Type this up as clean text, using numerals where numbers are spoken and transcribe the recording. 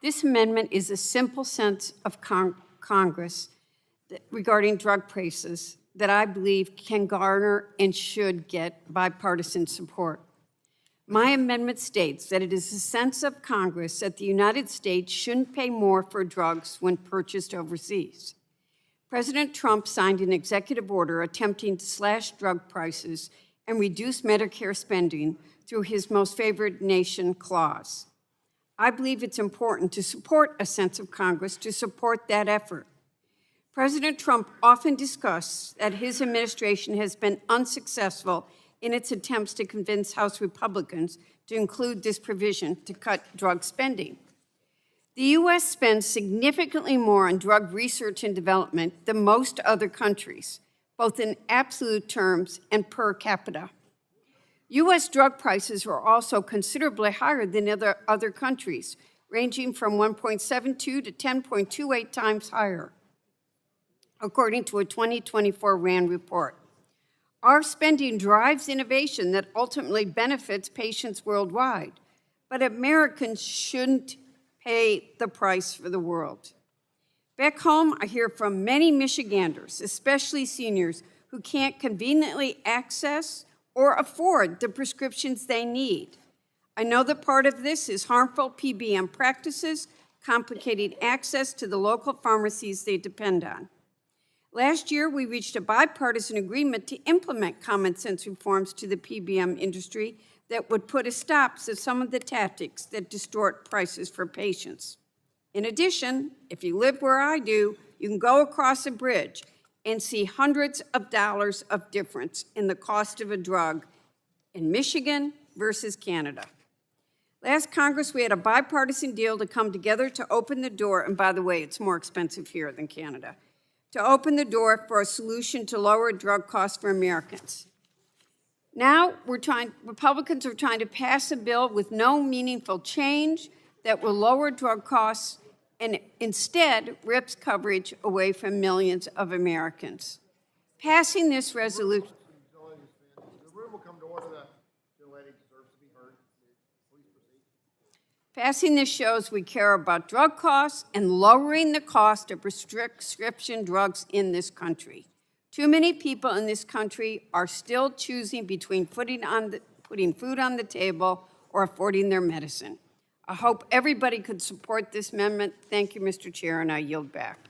This amendment is a simple sense of Congress regarding drug prices that I believe can garner and should get bipartisan support. My amendment states that it is a sense of Congress that the United States shouldn't pay more for drugs when purchased overseas. President Trump signed an executive order attempting to slash drug prices and reduce Medicare spending through his most favored nation clause. I believe it's important to support a sense of Congress to support that effort. President Trump often discusses that his administration has been unsuccessful in its attempts to convince House Republicans to include this provision to cut drug spending. The U.S. spends significantly more on drug research and development than most other countries, both in absolute terms and per capita. U.S. drug prices are also considerably higher than other countries, ranging from 1.72 to 10.28 times higher, according to a 2024 RAND report. Our spending drives innovation that ultimately benefits patients worldwide, but Americans shouldn't pay the price for the world. Back home, I hear from many Michiganders, especially seniors, who can't conveniently access or afford the prescriptions they need. I know that part of this is harmful PBM practices, complicating access to the local pharmacies they depend on. Last year, we reached a bipartisan agreement to implement common sense reforms to the PBM industry that would put a stop to some of the tactics that distort prices for patients. In addition, if you live where I do, you can go across a bridge and see hundreds of dollars of difference in the cost of a drug in Michigan versus Canada. Last Congress, we had a bipartisan deal to come together to open the door, and by the way, it's more expensive here than Canada, to open the door for a solution to lower drug costs for Americans. Now, Republicans are trying to pass a bill with no meaningful change that will lower drug costs and instead rips coverage away from millions of Americans. Passing this resolution. The room will come to order. The lady deserves to be heard. Please proceed. Passing this shows we care about drug costs and lowering the cost of prescription drugs in this country. Too many people in this country are still choosing between putting food on the table or affording their medicine. I hope everybody could support this amendment. Thank you, Mr. Chair, and I yield back.